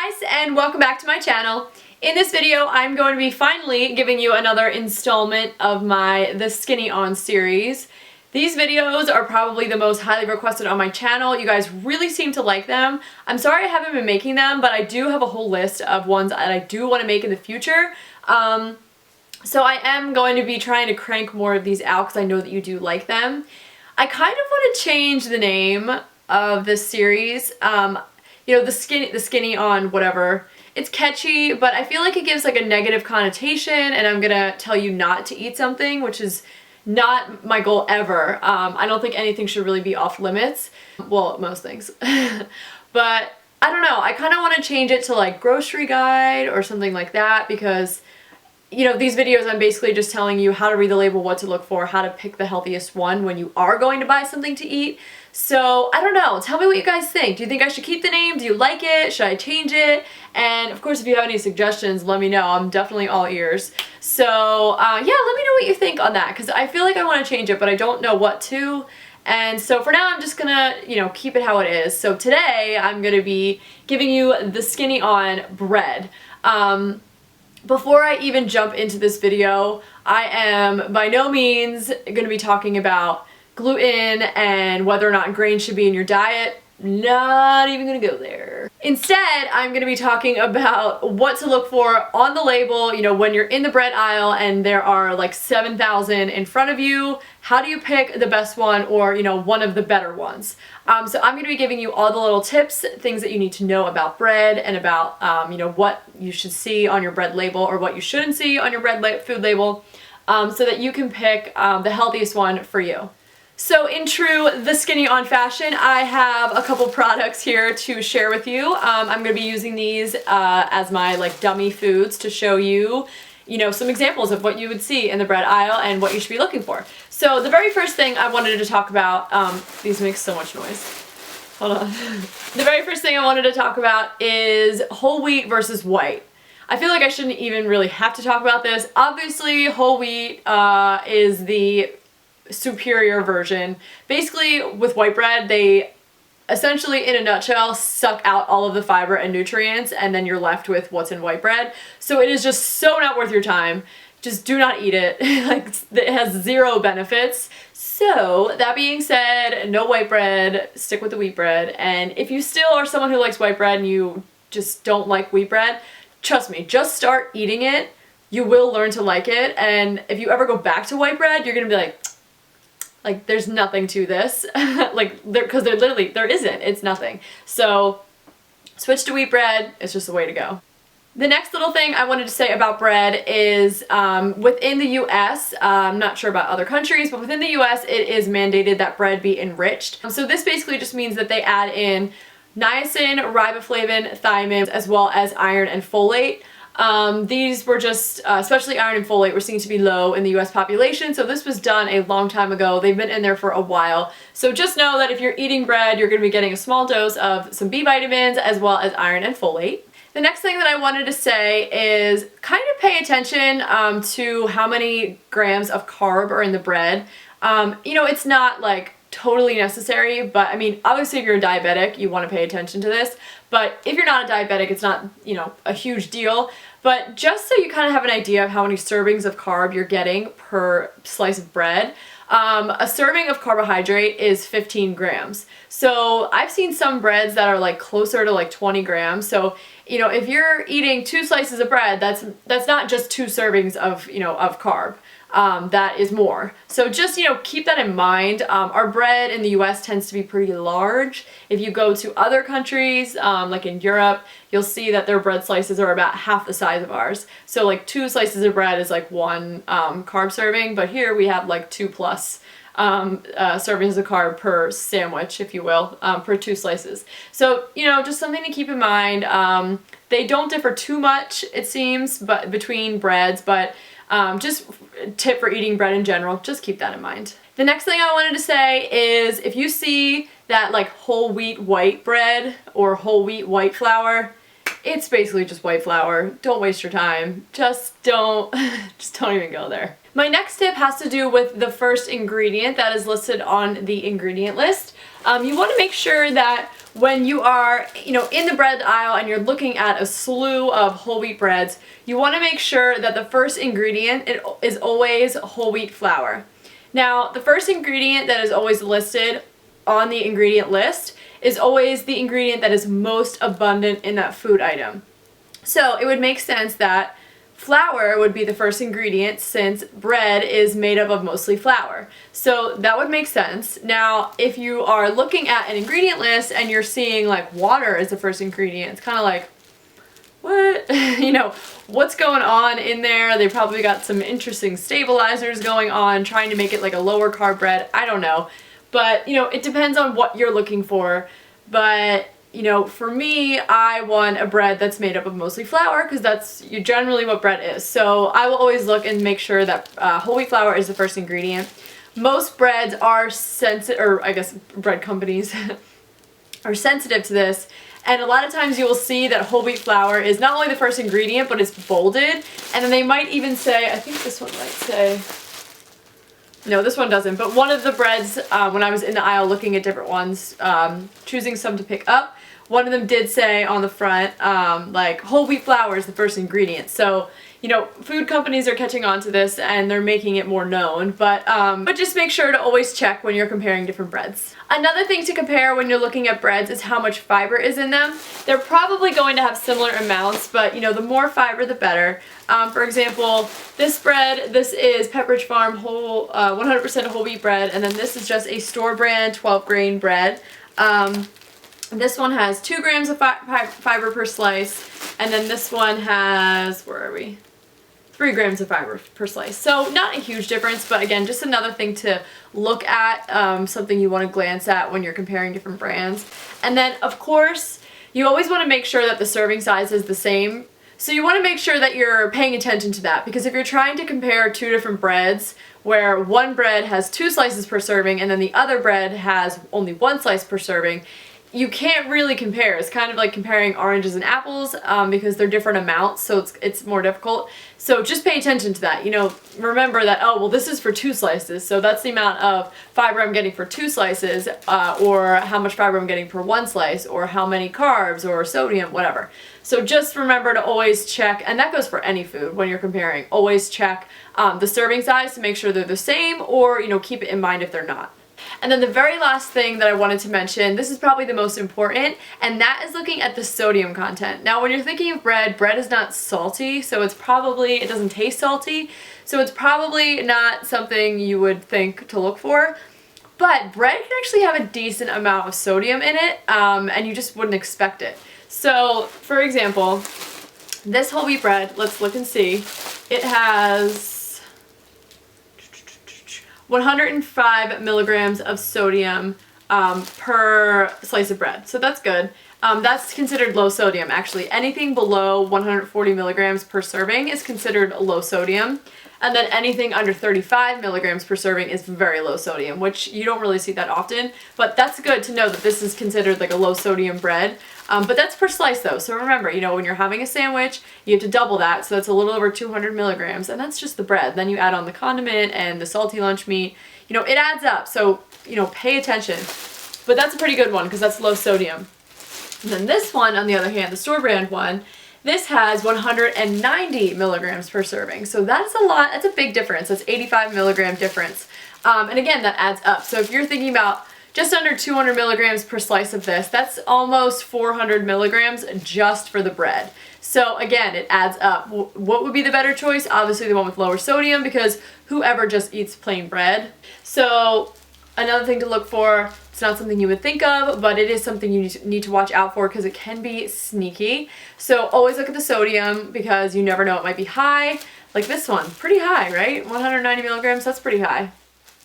guys, and welcome back to my channel. In this video, I'm going to be finally giving you another installment of my The Skinny On series. These videos are probably the most highly requested on my channel. You guys really seem to like them. I'm sorry I haven't been making them, but I do have a whole list of ones that I do want to make in the future. So I am going to be trying to crank more of these out because I know that you do like them. I kind of want to change the name of this series. You know, the skinny on whatever. It's catchy, but I feel like it gives like a negative connotation, and I'm gonna tell you not to eat something, which is not my goal ever. I don't think anything should really be off limits. Well, most things. But I don't know, I kind of want to change it to like grocery guide or something like that, because you know, these videos I'm basically just telling you how to read the label, what to look for, how to pick the healthiest one when you are going to buy something to eat. So I don't know, tell me what you guys think. Do you think I should keep the name? Do you like it? Should I change it? And of course, if you have any suggestions, let me know. I'm definitely all ears. So yeah, let me know what you think on that, because I feel like I want to change it, but I don't know what to. And so for now, I'm just gonna, you know, keep it how it is. So today, I'm gonna be giving you the Skinny On bread. Before I even jump into this video, I am by no means going to be talking about gluten and whether or not grain should be in your diet. Not even going to go there. Instead, I'm going to be talking about what to look for on the label, you know, when you're in the bread aisle and there are like 7,000 in front of you. How do you pick the best one, or, you know, one of the better ones? So I'm going to be giving you all the little tips, things that you need to know about bread, and about, you know, what you should see on your bread label or what you shouldn't see on your food label, so that you can pick the healthiest one for you. So in true The Skinny On fashion, I have a couple products here to share with you. I'm going to be using these as my like dummy foods to show you, you know, some examples of what you would see in the bread aisle and what you should be looking for. So the very first thing I wanted to talk about, these make so much noise. Hold on. The very first thing I wanted to talk about is whole wheat versus white. I feel like I shouldn't even really have to talk about this. Obviously, whole wheat is the superior version. Basically, with white bread, they essentially, in a nutshell, suck out all of the fiber and nutrients, and then you're left with what's in white bread. So it is just so not worth your time. Just do not eat it. Like, it has zero benefits. So that being said, no white bread, stick with the wheat bread. And if you still are someone who likes white bread and you just don't like wheat bread, trust me, just start eating it. You will learn to like it. And if you ever go back to white bread, you're gonna be like, there's nothing to this. Like, because there isn't. It's nothing. So switch to wheat bread. It's just the way to go. The next little thing I wanted to say about bread is within the US, I'm not sure about other countries, but within the US, it is mandated that bread be enriched. So this basically just means that they add in niacin, riboflavin, thiamine, as well as iron and folate. These were just, especially iron and folate, were seen to be low in the US population, so this was done a long time ago. They've been in there for a while. So just know that if you're eating bread, you're going to be getting a small dose of some B vitamins as well as iron and folate. The next thing that I wanted to say is kind of pay attention to how many grams of carb are in the bread. You know, it's not like totally necessary, but I mean, obviously if you're a diabetic, you want to pay attention to this, but if you're not a diabetic, it's not, you know, a huge deal. But just so you kind of have an idea of how many servings of carb you're getting per slice of bread, a serving of carbohydrate is 15 grams. So I've seen some breads that are like closer to like 20 grams. So, you know, if you're eating 2 slices of bread, that's not just 2 servings of, you know, of carb. That is more. So just, you know, keep that in mind. Our bread in the US tends to be pretty large. If you go to other countries, like in Europe, you'll see that their bread slices are about half the size of ours. So like 2 slices of bread is like 1 carb serving, but here we have like 2+ servings of carb per sandwich, if you will, per 2 slices. So, you know, just something to keep in mind. They don't differ too much, it seems, but between breads, but just a tip for eating bread in general, just keep that in mind. The next thing I wanted to say is if you see that like whole wheat white bread or whole wheat white flour, it's basically just white flour. Don't waste your time. Just don't even go there. My next tip has to do with the first ingredient that is listed on the ingredient list. You want to make sure that when you are, in the bread aisle and you're looking at a slew of whole wheat breads, you want to make sure that the first ingredient is always whole wheat flour. Now, the first ingredient that is always listed on the ingredient list is always the ingredient that is most abundant in that food item. So it would make sense that flour would be the first ingredient since bread is made up of mostly flour. So that would make sense. Now, if you are looking at an ingredient list and you're seeing like water as the first ingredient, it's kind of like, what? What's going on in there? They probably got some interesting stabilizers going on, trying to make it like a lower carb bread. I don't know. But, it depends on what you're looking for. But for me, I want a bread that's made up of mostly flour because that's generally what bread is. So I will always look and make sure that whole wheat flour is the first ingredient. Most breads are sensitive, or I guess bread companies are sensitive to this. And a lot of times you will see that whole wheat flour is not only the first ingredient, but it's bolded. And then they might even say, I think this one might say, no, this one doesn't, but one of the breads, when I was in the aisle looking at different ones, choosing some to pick up, one of them did say on the front, like, whole wheat flour is the first ingredient. So, food companies are catching on to this and they're making it more known, but just make sure to always check when you're comparing different breads. Another thing to compare when you're looking at breads is how much fiber is in them. They're probably going to have similar amounts, but the more fiber the better. For example, this bread, this is Pepperidge Farm whole 100% whole wheat bread, and then this is just a store brand 12 grain bread. This one has 2 grams of fiber per slice, and then this one has, 3 grams of fiber per slice. So not a huge difference, but again, just another thing to look at, something you want to glance at when you're comparing different brands. And then, of course, you always want to make sure that the serving size is the same. So you want to make sure that you're paying attention to that, because if you're trying to compare 2 different breads, where one bread has 2 slices per serving and then the other bread has only 1 slice per serving, you can't really compare. It's kind of like comparing oranges and apples, because they're different amounts, so it's more difficult. So just pay attention to that. Remember that, oh, well, this is for 2 slices, so that's the amount of fiber I'm getting for 2 slices, or how much fiber I'm getting per 1 slice, or how many carbs or sodium, whatever. So just remember to always check, and that goes for any food when you're comparing, always check the serving size to make sure they're the same, or keep it in mind if they're not. And then the very last thing that I wanted to mention, this is probably the most important, and that is looking at the sodium content. Now, when you're thinking of bread, bread is not salty, so it doesn't taste salty, so it's probably not something you would think to look for. But bread can actually have a decent amount of sodium in it, and you just wouldn't expect it. So, for example, this whole wheat bread, let's look and see, it has 105 milligrams of sodium per slice of bread. So that's good. That's considered low sodium, actually. Anything below 140 milligrams per serving is considered low sodium. And then anything under 35 milligrams per serving is very low sodium, which you don't really see that often. But that's good to know that this is considered like a low sodium bread. But that's per slice though. So remember, when you're having a sandwich, you have to double that. So that's a little over 200 milligrams. And that's just the bread. Then you add on the condiment and the salty lunch meat. It adds up. So, pay attention. But that's a pretty good one because that's low sodium. And then this one, on the other hand, the store brand one, this has 190 milligrams per serving. So that's a lot. That's a big difference. That's 85 milligram difference. And again, that adds up. So if you're thinking about just under 200 milligrams per slice of this, that's almost 400 milligrams just for the bread. So again, it adds up. What would be the better choice? Obviously the one with lower sodium, because whoever just eats plain bread. So another thing to look for, it's not something you would think of, but it is something you need to watch out for because it can be sneaky. So always look at the sodium because you never know, it might be high. Like this one, pretty high, right? 190 milligrams, that's pretty high.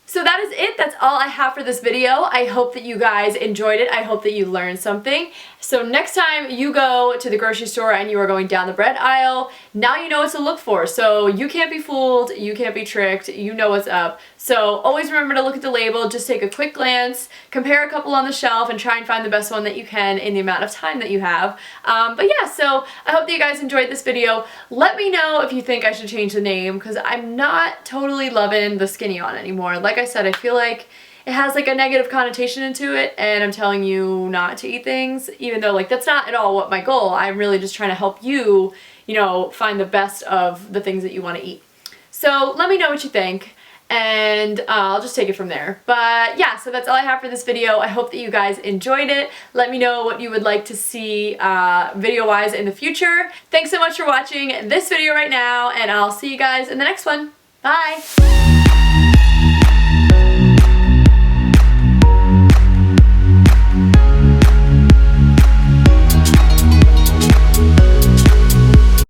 So that is it. That's all I have for this video. I hope that you guys enjoyed it. I hope that you learned something. So next time you go to the grocery store and you are going down the bread aisle, now you know what to look for. So you can't be fooled, you can't be tricked, you know what's up. So always remember to look at the label, just take a quick glance, compare a couple on the shelf, and try and find the best one that you can in the amount of time that you have. But yeah, so I hope that you guys enjoyed this video. Let me know if you think I should change the name, because I'm not totally loving the Skinny On anymore. Like I said, I feel like it has like a negative connotation into it, and I'm telling you not to eat things, even though like that's not at all what my goal. I'm really just trying to help you, you know, find the best of the things that you want to eat. So let me know what you think, and I'll just take it from there. But yeah, so that's all I have for this video. I hope that you guys enjoyed it. Let me know what you would like to see video-wise in the future. Thanks so much for watching this video right now, and I'll see you guys in the next one. Bye!